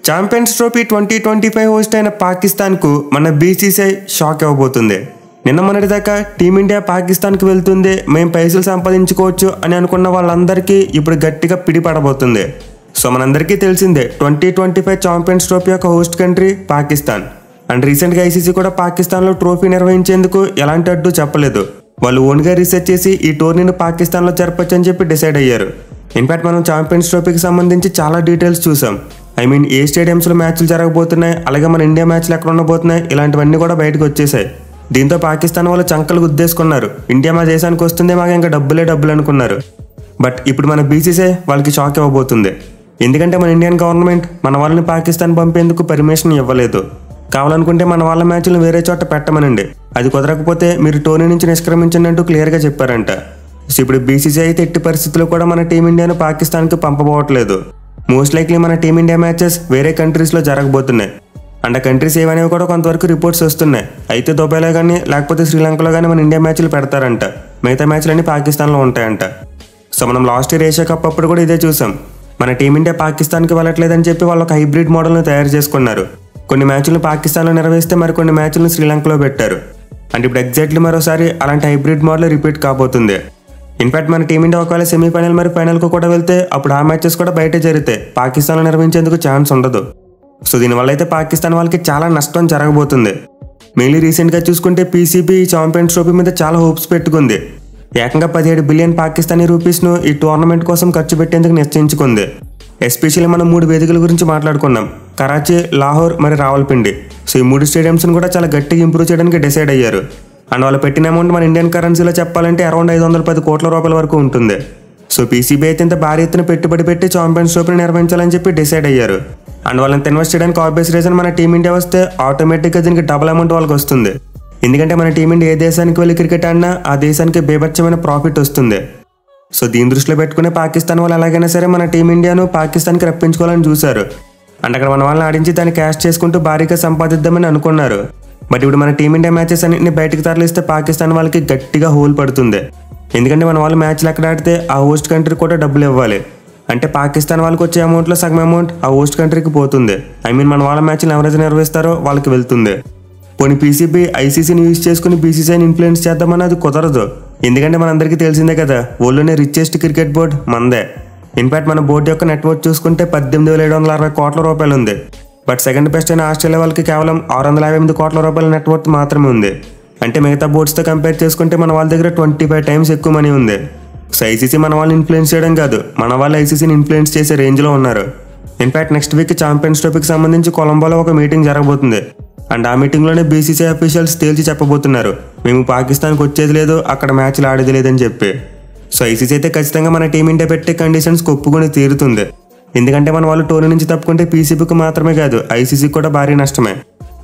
Champions trophy 2025 host అయిన పాకిస్తాన్కు మన బీసీసీఐ షాక్ ఇవ్వబోతుంది. నిన్న మొన్నటిదాకా టీమిండియా పాకిస్తాన్కి వెళ్తుంది, మేము పైసలు సంపాదించుకోవచ్చు అని అనుకున్న వాళ్ళందరికీ ఇప్పుడు గట్టిగా పిడిపడబోతుంది. సో మనందరికీ తెలిసిందే 2025 ఛాంపియన్స్ ట్రోఫీ యొక్క హోస్ట్ కంట్రీ పాకిస్తాన్. అండ్ రీసెంట్గా ఐసీసీ కూడా పాకిస్తాన్లో ట్రోఫీ నిర్వహించేందుకు ఎలాంటి అడ్డు చెప్పలేదు. వాళ్ళు ఓన్గా రీసెర్చ్ చేసి ఈ టోర్నీని పాకిస్తాన్లో జరపచ్చు అని చెప్పి డిసైడ్ అయ్యారు. ఇన్ఫాక్ట్ మనం ఛాంపియన్స్ ట్రోఫీకి సంబంధించి చాలా డీటెయిల్స్ చూసాం. ఏ స్టేడియంస్లో మ్యాచ్లు జరగబోతున్నాయి, అలాగే మన ఇండియా మ్యాచ్లు ఎక్కడ ఉండబోతున్నాయి, ఇలాంటివన్నీ కూడా బయటకు వచ్చేసాయి. దీంతో పాకిస్తాన్ వాళ్ళు చంకలు గుద్దేసుకున్నారు. ఇండియా మా దేశానికి వస్తుంది, మాకు ఇంకా డబ్బులే అనుకున్నారు. బట్ ఇప్పుడు మన బీసీసీఐ వాళ్ళకి షాక్ ఇవ్వబోతుంది. ఎందుకంటే మన ఇండియన్ గవర్నమెంట్ మన వాళ్ళని పాకిస్తాన్ పంపేందుకు పర్మిషన్ ఇవ్వలేదు. కావాలనుకుంటే మన వాళ్ళ మ్యాచ్లను వేరే చోట పెట్టమనండి, అది కుదరకపోతే మీరు టోర్నీ నుంచి నిష్క్రమించండి అంటూ క్లియర్గా చెప్పారంట. సో ఇప్పుడు బీసీసీఐ అయితే ఎట్టి పరిస్థితుల్లో కూడా మన టీమిండియాను పాకిస్తాన్కి పంపబోవట్లేదు. మోస్ట్ లైక్లీ మన టీమిండియా మ్యాచెస్ వేరే కంట్రీస్లో జరగబోతున్నాయి. అండ్ ఆ కంట్రీస్ ఏవనేవి కూడా కొంతవరకు రిపోర్ట్స్ వస్తున్నాయి. అయితే దుబాయ్లో కానీ లేకపోతే శ్రీలంకలో కానీ మన ఇండియా మ్యాచ్లు పెడతారంట, మిగతా మ్యాచ్లన్నీ పాకిస్తాన్లో ఉంటాయంట. సో మనం లాస్ట్ ఇయర్ ఏషియా కప్ అప్పుడు కూడా ఇదే చూసాం. మన టీమిండియా పాకిస్తాన్కి వెళ్ళట్లేదని చెప్పి వాళ్ళు ఒక హైబ్రిడ్ మోడల్ని తయారు చేసుకున్నారు. కొన్ని మ్యాచ్లను పాకిస్తాన్లో నిర్వహిస్తే మరికొన్ని మ్యాచ్లను శ్రీలంకలో పెట్టారు. అండ్ ఇప్పుడు ఎగ్జాక్ట్లీ మరోసారి అలాంటి హైబ్రిడ్ మోడల్ రిపీట్ కాబోతుంది. ఇన్ఫాక్ట్ మన టీమిండియా ఒకవేళ సెమీఫైనల్ మరి ఫైనల్కు కూడా వెళ్తే అప్పుడు ఆ మ్యాచెస్ కూడా బయటే జరుగుతాయి, పాకిస్తాన్లో నిర్వహించేందుకు ఛాన్స్ ఉండదు. సో దీనివల్ల అయితే పాకిస్తాన్ వాళ్ళకి చాలా నష్టం జరగబోతుంది. మెయిన్లీ రీసెంట్గా చూసుకుంటే పీసీబీ ఈ ఛాంపియన్స్ ట్రోఫీ మీద చాలా హోప్స్ పెట్టుకుంది. ఏకంగా 17 బిలియన్ పాకిస్తానీ రూపీస్ను ఈ టోర్నమెంట్ కోసం ఖర్చు పెట్టేందుకు నిశ్చయించుకుంది. ఎస్పెషల్లీ మనం 3 వేదికల గురించి మాట్లాడుకున్నాం, కరాచీ, లాహోర్ మరి రావల్పిండి. సో ఈ 3 స్టేడియంస్ను కూడా చాలా గట్టిగా ఇంప్రూవ్ చేయడానికి డిసైడ్ అయ్యారు. అండ్ వాళ్ళు పెట్టిన అమౌంట్ మన ఇండియన్ కరెన్సీలో చెప్పాలంటే అరౌండ్ 510 కోట్ల రూపాయల వరకు ఉంటుంది. సో పీసీబీ అయితే ఇంత భారీ ఎత్తున పెట్టుబడి పెట్టి ఛాంపియన్స్ ట్రోఫీని నిర్వహించాలని చెప్పి డిసైడ్ అయ్యారు. అండ్ వాళ్ళని ఇన్వెస్ట్ చేయడానికి ఆబ్వియస్ రీజన్ మన టీమిండియా వస్తే ఆటోమేటిక్గా దీనికి డబుల్ అమౌంట్ వాళ్ళకి వస్తుంది. ఎందుకంటే మన టీమిండియా ఏ దేశానికి వెళ్ళి క్రికెట్ ఆడినా ఆ దేశానికి బేభత్సమైన ప్రాఫిట్ వస్తుంది. సో దీని దృష్టిలో పెట్టుకునే పాకిస్తాన్ వాళ్ళు ఎలాగైనా సరే మన టీమిండియాను పాకిస్తాన్కి రప్పించుకోవాలని చూశారు. అండ్ అక్కడ మన వాళ్ళని ఆడించి దాన్ని క్యాష్ చేసుకుంటూ భారీగా సంపాదిద్దామని అనుకున్నారు. బట్ ఇప్పుడు మన టీమిండియా మ్యాచెస్ అన్నింటినీ బయటకు తరలిస్తే పాకిస్తాన్ వాళ్ళకి గట్టిగా హోల్ పడుతుంది. ఎందుకంటే మన వాళ్ళు మ్యాచ్లు ఎక్కడ ఆడితే ఆ హోస్ట్ కంట్రీ కూడా డబ్బులు ఇవ్వాలి. అంటే పాకిస్తాన్ వాళ్ళకి వచ్చే అమౌంట్లో సగం అమౌంట్ ఆ హోస్ట్ కంట్రీకి పోతుంది. మన వాళ్ళ మ్యాచ్లు ఎవరైతే నిర్వహిస్తారో వాళ్ళకి వెళ్తుంది. పోనీ పీసీబీ ఐసీసీని యూజ్ చేసుకుని బీసీసీఐని ఇన్ఫ్లుయెన్స్ చేద్దామని అది కుదరదు. ఎందుకంటే మనందరికీ తెలిసిందే కదా, వరల్డ్లోనే రిచెస్ట్ క్రికెట్ బోర్డు మనదే. ఇన్ఫాక్ట్ మన బోర్డు యొక్క నెట్వర్క్ చూసుకుంటే 18,760 కోట్ల రూపాయలు ఉంది. బట్ సెకండ్ బెస్ట్ అయిన ఆస్ట్రేలియా వాళ్ళకి కేవలం 658 కోట్ల రూపాయల నెట్వర్క్ మాత్రమే ఉంది. అంటే మిగతా బోర్డ్స్తో కంపేర్ చేసుకుంటే మన వాళ్ళ దగ్గర 25 టైమ్స్ ఎక్కువ మనీ ఉంది. సో ఐసీసీ మన వాళ్ళని ఇన్ఫ్లుయెన్స్ చేయడం కాదు, మన వాళ్ళు ఐసీసీని ఇన్ఫ్లుయెన్స్ చేసే రేంజ్లో ఉన్నారు. ఇన్ఫాక్ట్ నెక్స్ట్ వీక్ ఛాంపియన్స్ ట్రోఫీకి సంబంధించి కొలంబోలో ఒక మీటింగ్ జరగబోతుంది. అండ్ ఆ మీటింగ్లోనే బీసీసీఐ అఫీషియల్స్ తేల్చి చెప్పబోతున్నారు, మేము పాకిస్తాన్కి వచ్చేది లేదు, అక్కడ మ్యాచ్లు ఆడేది లేదని చెప్పి. సో ఐసీసీ అయితే ఖచ్చితంగా మన టీమిండియా పెట్టే కండిషన్స్కి ఒప్పుకొని తీరుతుంది. ఎందుకంటే మన వాళ్ళు టోర్నీ నుంచి తప్పుకుంటే పీసీబీకి మాత్రమే కాదు ఐసీసీకి కూడా భారీ నష్టమే.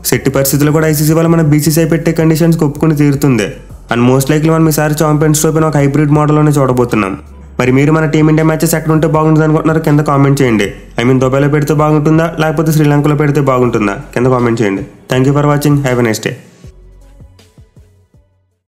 సెట్టి పరిస్థితుల్లో కూడా ఐసీసీ వల్ల మన బీసీసీఐ పెట్టే కండిషన్స్కి ఒప్పుకొని తీరుతుంది. అండ్ మోస్ట్ లైక్లీ మనం ఈసారి ఛాంపియన్స్ ట్రోఫీని ఒక హైబ్రిడ్ మోడల్లోనే చూడబోతున్నాం. మరి మీరు మన టీమిండియా మ్యాచెస్ ఎక్కడ ఉంటే బాగుంటుంది అనుకుంటున్నారు కింద కామెంట్ చేయండి. దుబాయ్లో పెడితే బాగుంటుందా లేకపోతే శ్రీలంకలో పెడితే బాగుంటుందా కింద కామెంట్ చేయండి. Thank you for watching. Have a nice day.